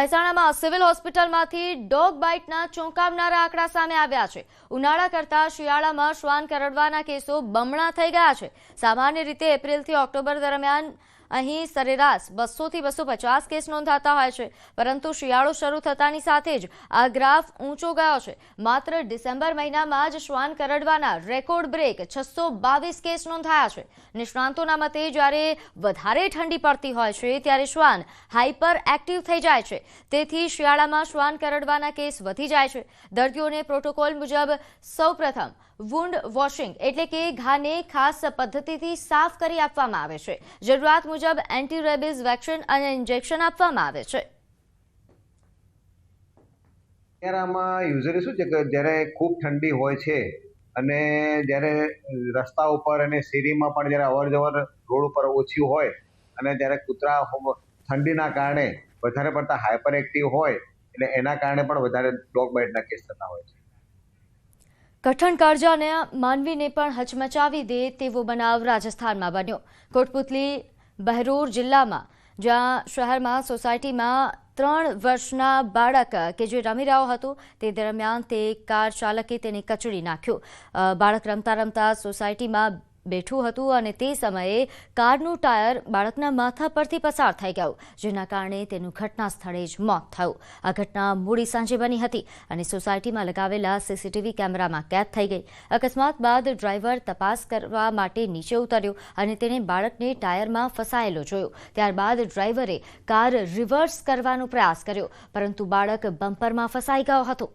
મહેસાણામાં સિવિલ હોસ્પિટલમાંથી ડોગ બાઇટના ચોંકાવનારા આંકડા સામે આવ્યા છે। ઉનાળા કરતા શિયાળામાં શ્વાન કરડવાના કેસો બમણા થઈ ગયા છે। સામાન્ય રીતે એપ્રિલથી ઓક્ટોબર દરમિયાન અહીં સરેરાશ 200 થી 250 કેસ નોંધાતા હોય છે, પરંતુ શિયાળો શરૂ થતાની સાથે જ આ ગ્રાફ ઊંચો ગયો છે। માત્ર ડિસેમ્બર મહિનામાં જ શ્વાન કરડવાના રેકોર્ડ બ્રેક 622 કેસ નોંધાયા છે। નિષ્ણાંતોના મતે જ્યારે વધારે ઠંડી પડતી હોય છે ત્યારે શ્વાન હાઇપર એક્ટિવ થઈ જાય છે, તેથી શિયાળામાં શ્વાન કરડવાના કેસ વધી જાય છે। દર્દીઓને પ્રોટોકોલ મુજબ સૌપ્રથમ વુન્ડ વોશિંગ એટલે કે ઘાને ખાસ પદ્ધતિથી સાફ કરી આપવામાં આવે છે। જરૂરિયાત મુજબ એન્ટી રેબિઝ વેક્સિન અને ઇન્જેક્શન આપવામાં આવે છે। આમાં યુઝલી શું છે કે જ્યારે ખૂબ ઠંડી હોય છે અને જ્યારે રસ્તા ઉપર અને શેરીમાં પણ જ્યારે અવરજવર રોડ ઉપર ઓછી હોય અને જ્યારે કૂતરા ઠંડીના કારણે વધારે પડતા હાઇપર એક્ટિવ હોય એટલે એના કારણે પણ વધારે ડોગ બાઇટના કેસ થતા હોય છે। કઠણ કાળજાને માનવીને પણ હચમચાવી દે તેવો બનાવ રાજસ્થાનમાં બન્યો। કોટપુતલી બહરોર જિલ્લામાં જ્યાં શહેરમાં સોસાયટીમાં 3 વર્ષના બાળક કે જે રમી રહ્યો હતો તે દરમિયાન તે કાર ચાલકે તેને કચડી નાખ્યો। બાળક રમતા રમતા સોસાયટીમાં બેઠું હતું અને તે સમયે કારનું ટાયર બાળકના માથા પરથી પસાર થઈ ગયું, જેના કારણે તેનું ઘટના સ્થળે જ મોત થયું। આ ઘટના મોડી સાંજે બની હતી અને સોસાયટીમાં લગાવેલા સીસીટીવી કેમેરામાં કેદ થઈ ગઈ। અકસ્માત બાદ ડ્રાઈવર તપાસ કરવા માટે નીચે ઉતર્યો અને તેણે બાળકને ટાયરમાં ફસાયેલો જોયો। ત્યારબાદ ડ્રાઈવરે કાર રિવર્સ કરવાનો પ્રયાસ કર્યો, પરંતુ બાળક બમ્પરમાં ફસાઈ ગયો હતો।